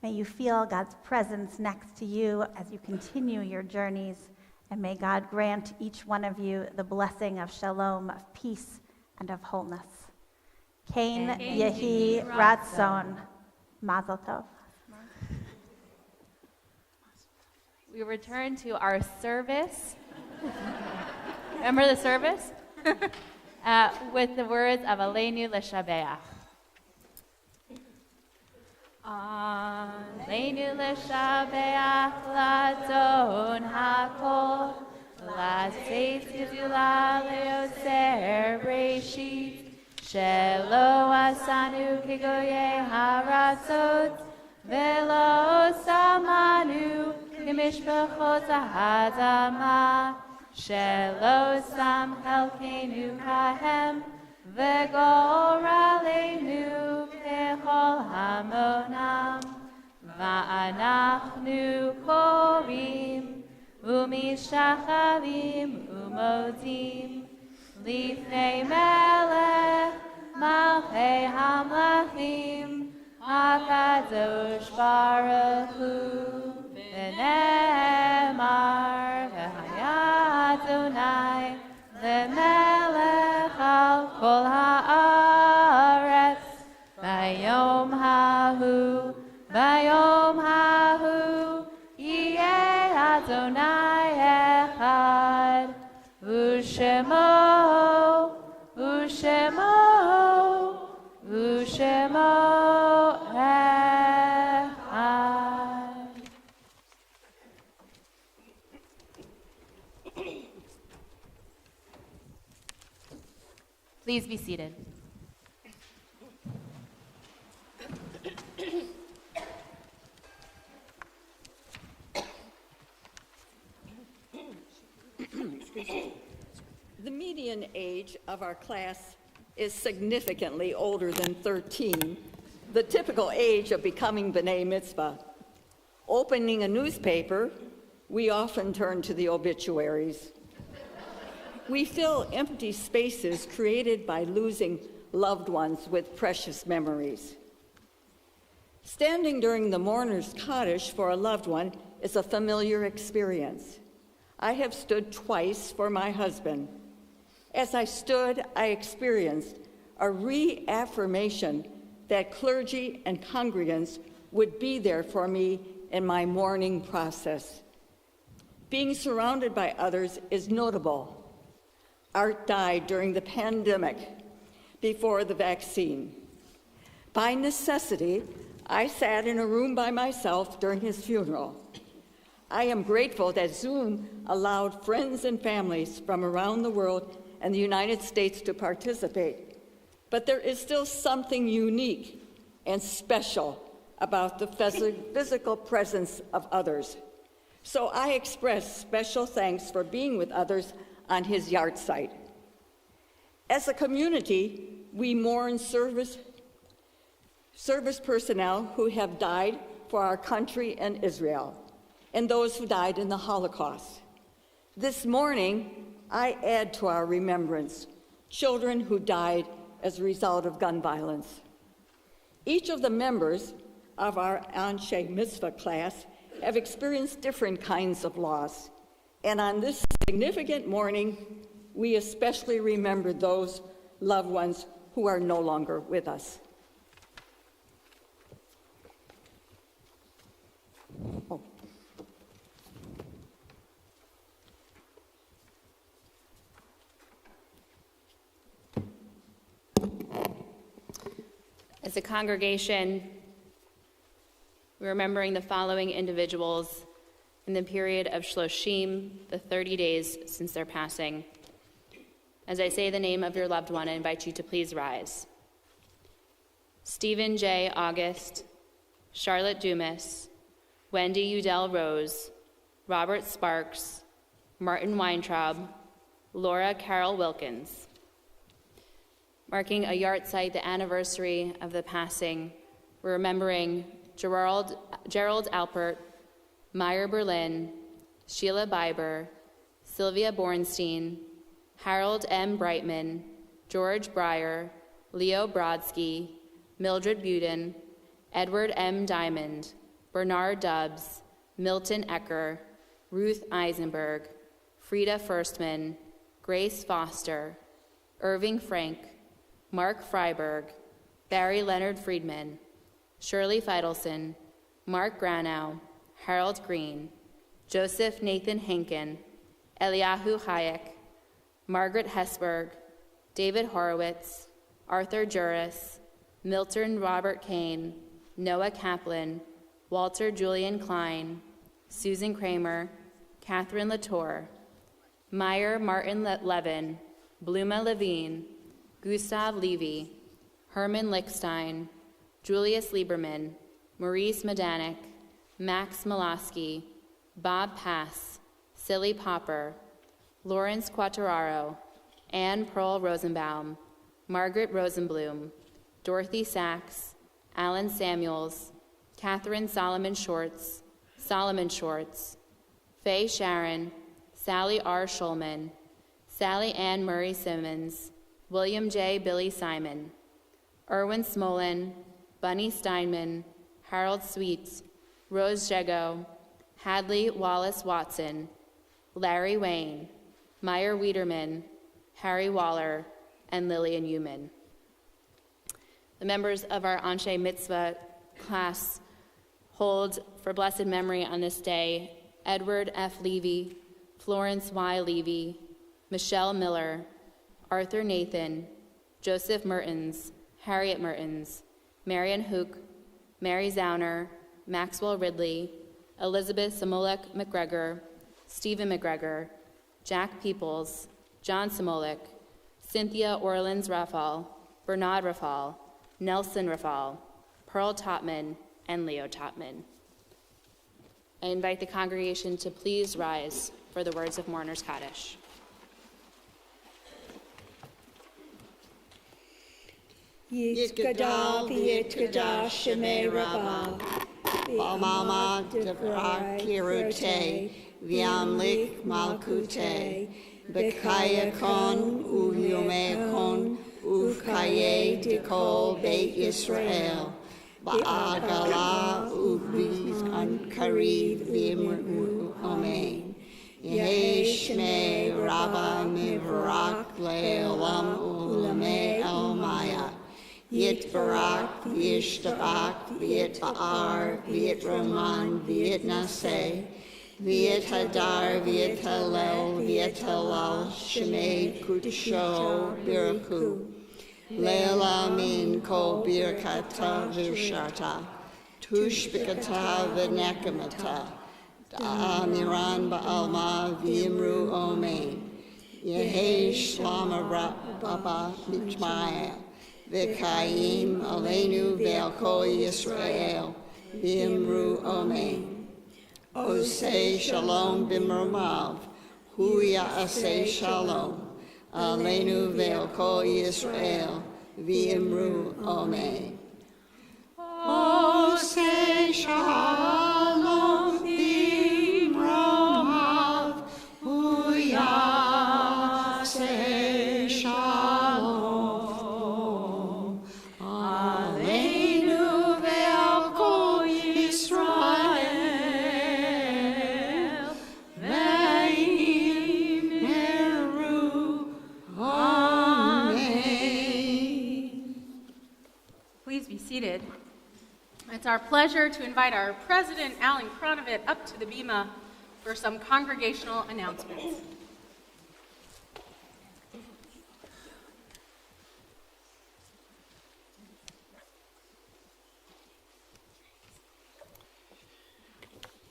May you feel God's presence next to you as you continue your journeys, and may God grant each one of you the blessing of shalom, of peace, and of wholeness. Kain Yehi Ratzon. Mazel Tov. We return to our service. Remember the service? With the words of Aleinu L'Shabeach. Aleinu L'Shabeach L'Adon HaKol L'Seis Gezula Le'oser Breshit Shelo Asanu Kigoye Haratzot Velo Samanu Kimishpachot Ahadama Shelo Sam Helkenu Kahem Vegoralenu Kechol Hamonam Va'anachnu Korim Umishachalim Umodim Lifnei Melech Malchei Hamlachim HaKadosh Baruch Hu V'ne'emar V'haya Adonai Lemelech al kol haaretz Vayom hahu Yeh Adonai echad Ushemo echad. Please be seated. The median age of our class is significantly older than 13, the typical age of becoming B'nai Mitzvah. Opening a newspaper, we often turn to the obituaries. We fill empty spaces created by losing loved ones with precious memories. Standing during the mourner's Kaddish for a loved one is a familiar experience. I have stood twice for my husband. As I stood, I experienced a reaffirmation that clergy and congregants would be there for me in my mourning process. Being surrounded by others is notable. Art died during the pandemic before the vaccine. By necessity, I sat in a room by myself during his funeral. I am grateful that Zoom allowed friends and families from around the world and the United States to participate. But there is still something unique and special about the physical presence of others. So I express special thanks for being with others on his yard site. As a community, we mourn service personnel who have died for our country and Israel, and those who died in the Holocaust. This morning, I add to our remembrance children who died as a result of gun violence. Each of the members of our Anshei Mitzvah class have experienced different kinds of loss, and on this significant morning, we especially remember those loved ones who are no longer with us. Oh. As a congregation, we're remembering the following individuals in the period of Shloshim, the 30 days since their passing. As I say the name of your loved one, I invite you to please rise. Stephen J. August, Charlotte Dumas, Wendy Udell Rose, Robert Sparks, Martin Weintraub, Laura Carol Wilkins. Marking a yahrzeit, the anniversary of the passing, we're remembering Gerald Alpert, Meyer Berlin, Sheila Biber, Sylvia Bornstein, Harold M. Brightman, George Breyer, Leo Brodsky, Mildred Buden, Edward M. Diamond, Bernard Dubbs, Milton Ecker, Ruth Eisenberg, Frida Firstman, Grace Foster, Irving Frank, Mark Freiberg, Barry Leonard Friedman, Shirley Feidelson, Mark Granow, Harold Green, Joseph Nathan Henkin, Eliyahu Hayek, Margaret Hesberg, David Horowitz, Arthur Juris, Milton Robert Kane, Noah Kaplan, Walter Julian Klein, Susan Kramer, Catherine Latour, Meyer Martin Levin, Bluma Levine, Gustav Levy, Herman Lickstein, Julius Lieberman, Maurice Medanek, Max Molosky, Bob Pass, Silly Popper, Lawrence Quattararo, Anne Pearl Rosenbaum, Margaret Rosenblum, Dorothy Sachs, Alan Samuels, Catherine Solomon Schwartz, Faye Sharon, Sally R. Schulman, Sally Ann Murray Simmons, William J. Billy Simon, Erwin Smolin, Bunny Steinman, Harold Sweet, Rose Jago, Hadley Wallace Watson, Larry Wayne, Meyer Wiederman, Harry Waller, and Lillian Human. The members of our Anshei Mitzvah class hold for blessed memory on this day Edward F. Levy, Florence Y. Levy, Michelle Miller, Arthur Nathan, Joseph Mertens, Harriet Mertens, Marion Hook, Mary Zauner, Maxwell Ridley, Elizabeth Samolek McGregor, Stephen McGregor, Jack Peoples, John Samolek, Cynthia Orleans Raffal, Bernard Raffal, Nelson Raffal, Pearl Topman, and Leo Topman. I invite the congregation to please rise for the words of Mourner's Kaddish. Yitgadal v'yitgadash shemei Rabbah, B'almama devra kirute, v'yamlik malkute, b'kayakon u'yomekon, u'kaye dekol beit Yisrael, ba'agala u'bizkan kariv v'imru amen. Yehi shmei Rabbah mivarak le'olam u'lamei el-maya. Yitbarak, v'yishtabak, v'yitba'ar, v'yitroman, v'yitnaseh, v'yithadar, v'yithalel, v'yithalal, shemei kutsho birku. Leila min kol birkata v'shata, tushbikata v'nekamata, Amiran ba'alma v'imru omein. Yehi shlama rabba mitzmaya. V'kayim aleinu ve'al kol Yisrael. V'imru omein. Osei shalom b'mromav. Hu ya'asei shalom. Aleinu ve'al kol Yisrael. V'imru omein. Osei shalom b'mromav. Hu ya'asei shalom. Aleinu ve'al kol Yisrael. V'imru omein. Please be seated. It's our pleasure to invite our President, Alan Kronovit, up to the bima for some congregational announcements.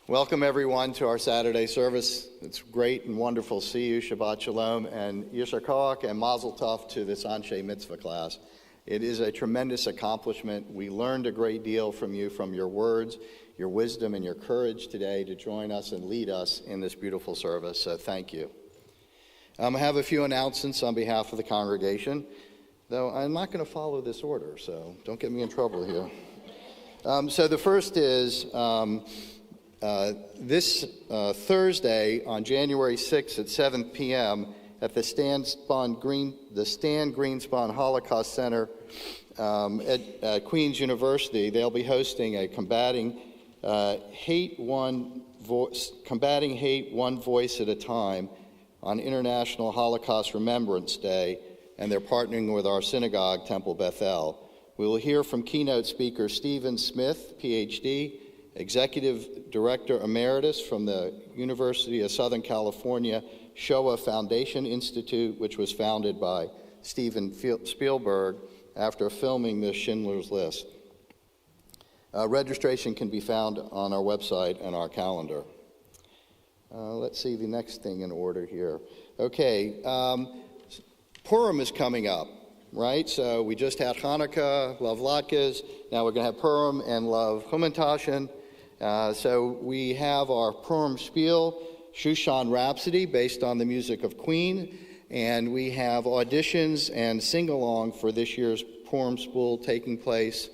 Welcome, everyone, to our Saturday service. It's great and wonderful to see you. Shabbat Shalom and Yishar Koach and Mazel Tov to this Anshei Mitzvah class. It is a tremendous accomplishment. We learned a great deal from you, from your words, your wisdom, and your courage today to join us and lead us in this beautiful service. So thank you. I have a few announcements on behalf of the congregation, though I'm not going to follow this order, so don't get me in trouble here. So the first is this Thursday on January 6th at 7 p.m. at the Stan Greenspun Holocaust Center at Queen's University. They'll be hosting a Combating Hate One Voice at a Time on International Holocaust Remembrance Day, and they're partnering with our synagogue, Temple Bethel. We will hear from keynote speaker Stephen Smith, Ph.D., Executive Director Emeritus from the University of Southern California Shoah Foundation Institute, which was founded by Steven Spielberg after filming the Schindler's List. Registration can be found on our website and our calendar. Let's see the next thing in order here. Okay, Purim is coming up, right? So we just had Hanukkah, Love Latkes. Now we're going to have Purim and Love Humantaschen. So we have our Purim Spiel, Shushan Rhapsody, based on the music of Queen, and we have auditions and sing-along for this year's Purim Spiel taking place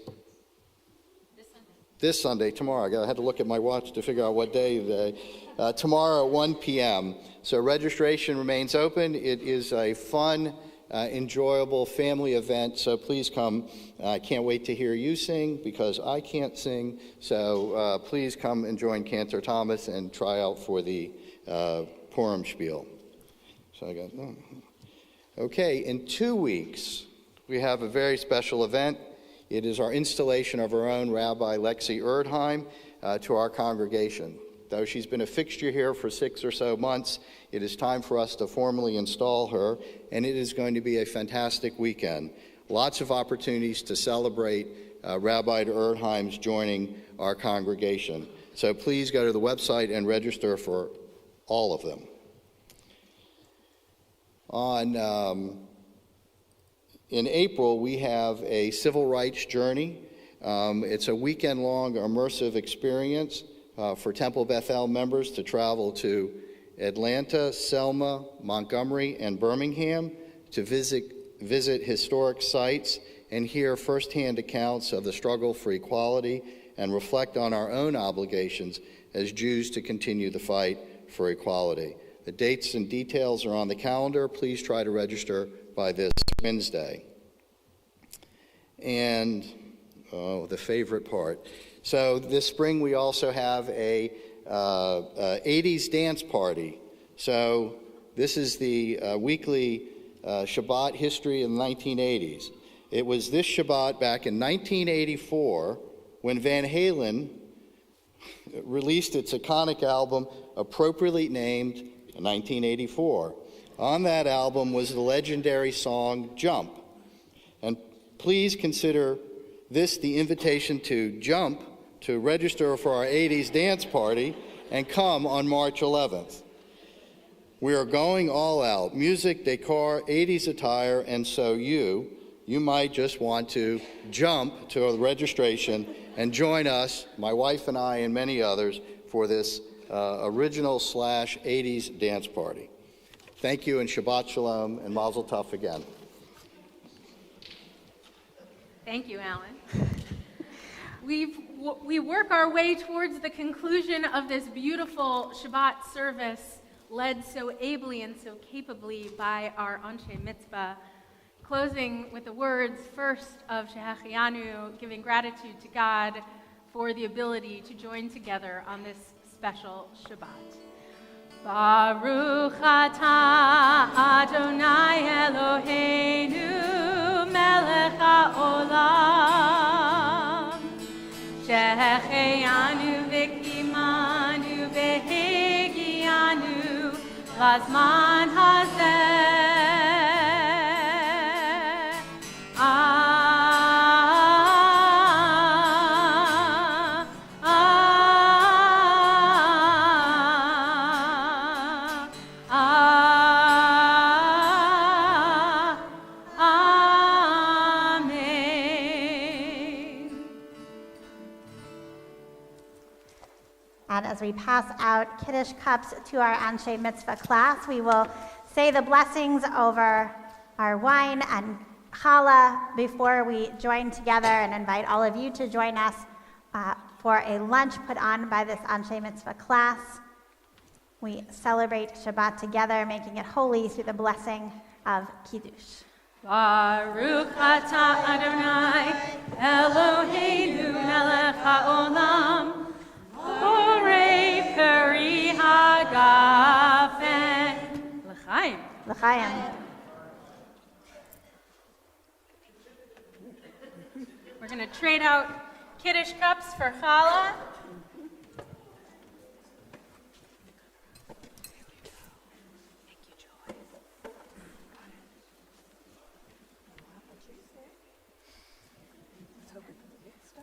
this Sunday, tomorrow. I had to look at my watch to figure out what day. Tomorrow at 1 p.m. So registration remains open. It is a fun, enjoyable family event, so please come. I can't wait to hear you sing because I can't sing, so please come and join Cantor Thomas and try out for the Purim Spiel. So I got okay, in 2 weeks, we have a very special event. It is our installation of our own Rabbi Lexi Erdheim to our congregation. Though she's been a fixture here for 6 or so months, it is time for us to formally install her, and it is going to be a fantastic weekend. Lots of opportunities to celebrate Rabbi Erdheim's joining our congregation. So please go to the website and register for all of them. In April, we have a civil rights journey. It's a weekend-long immersive experience for Temple Bethel members to travel to Atlanta, Selma, Montgomery, and Birmingham to visit historic sites and hear firsthand accounts of the struggle for equality and reflect on our own obligations as Jews to continue the fight for equality. The dates and details are on the calendar. Please try to register by this Wednesday. And, the favorite part. So this spring we also have a 80s dance party. So this is the weekly Shabbat history in the 1980s. It was this Shabbat back in 1984 when Van Halen released its iconic album appropriately named 1984. On that album was the legendary song Jump. And please consider this the invitation to jump, to register for our 80s dance party, and come on March 11th. We are going all out, music, decor, 80s attire, and so you might just want to jump to a registration and join us, my wife and I and many others, for this original/80s dance party. Thank you, and Shabbat Shalom, and Mazel Tov again. Thank you, Alan. We work our way towards the conclusion of this beautiful Shabbat service, led so ably and so capably by our Anshei Mitzvah, closing with the words first of Shehachianu, giving gratitude to God for the ability to join together on this special Shabbat. Baruch atah Adonai Eloheinu melech haolam shehechianu v'kimanu v'hegianu lazman hazeh. As we pass out Kiddush cups to our Anshei Mitzvah class, we will say the blessings over our wine and challah before we join together and invite all of you to join us for a lunch put on by this Anshei Mitzvah class. We celebrate Shabbat together, making it holy through the blessing of Kiddush. Baruch atah Adonai Eloheinu melech haolam Borei peri hagafen. L'chaim. L'chaim. We're going to trade out Kiddush cups for challah.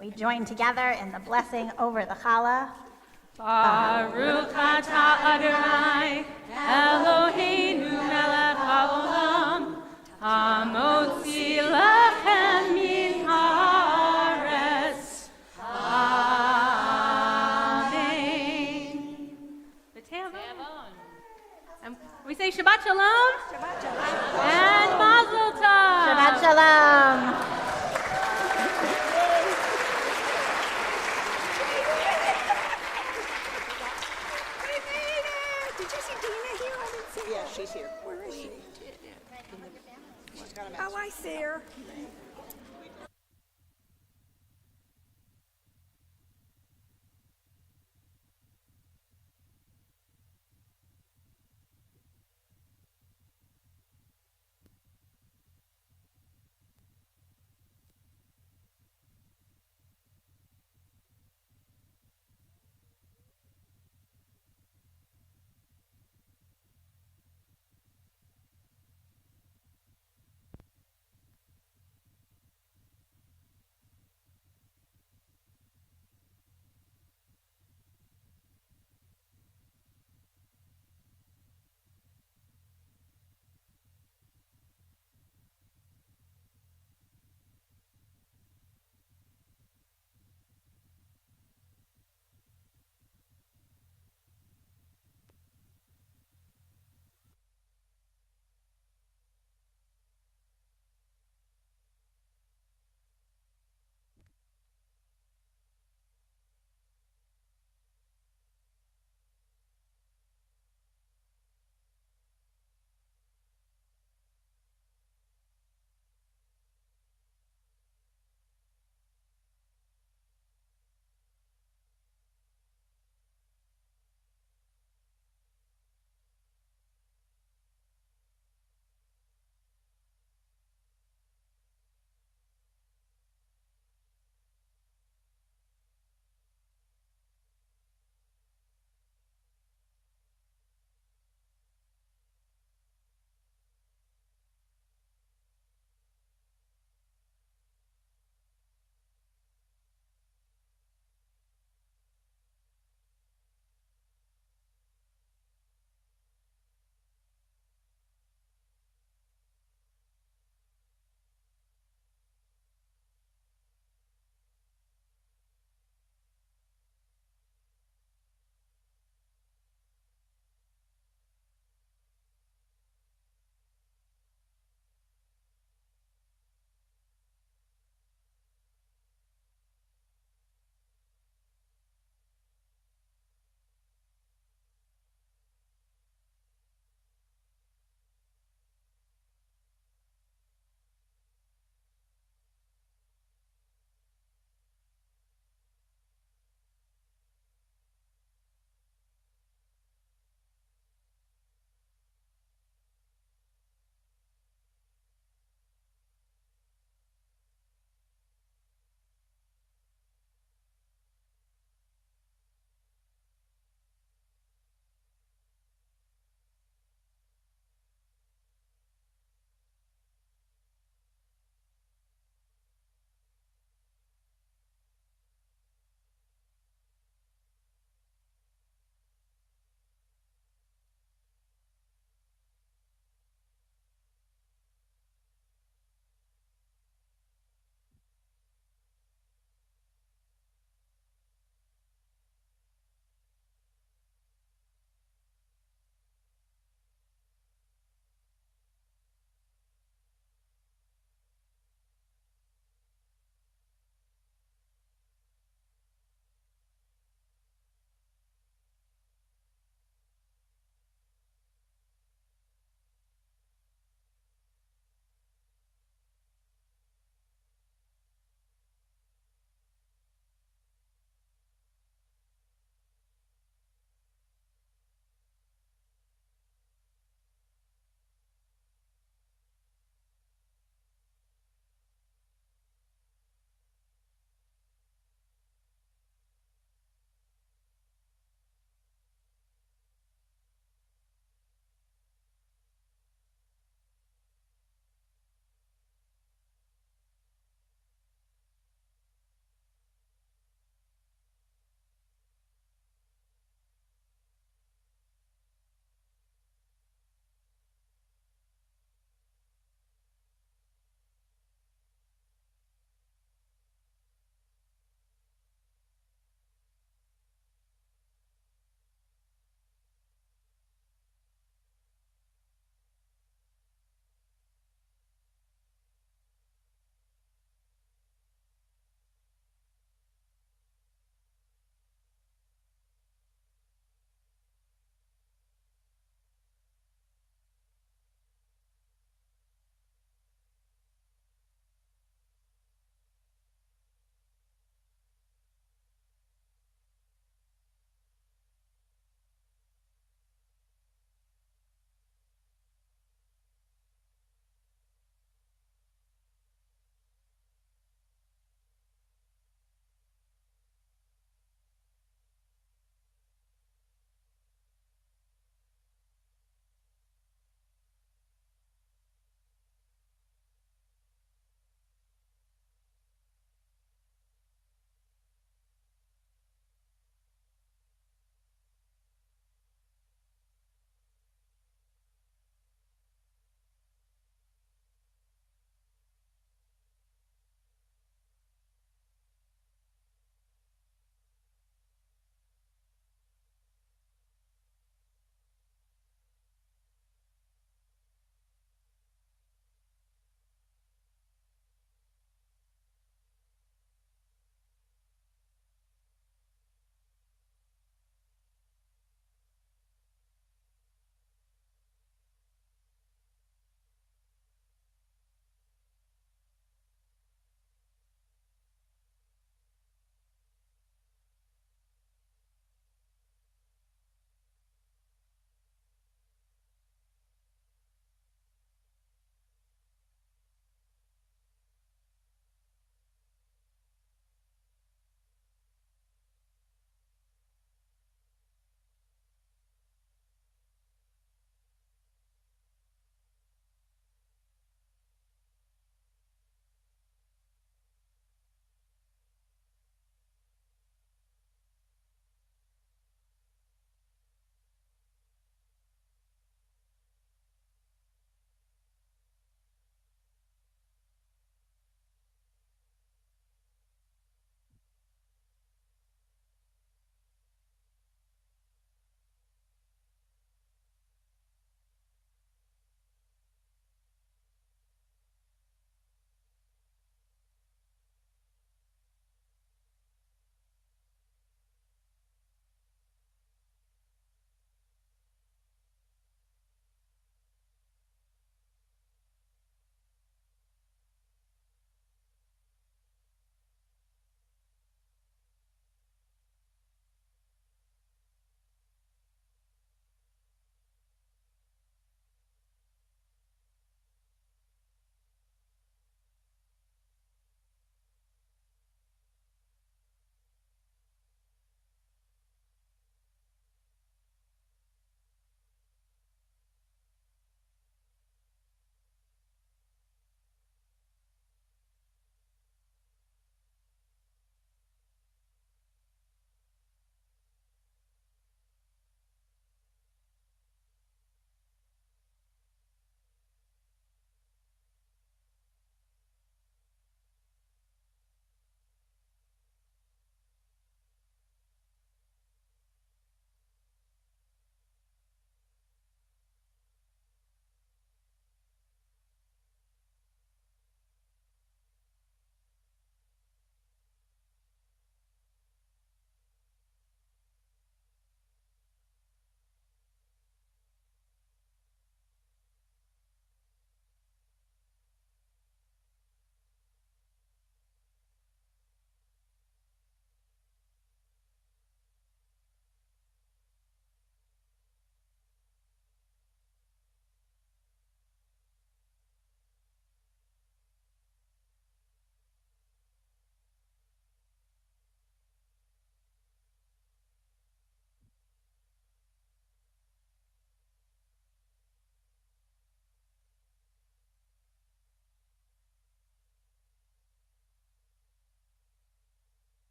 We join together in the blessing over the challah. Baruch atah Adonai Eloheinu melech haolam hamotzi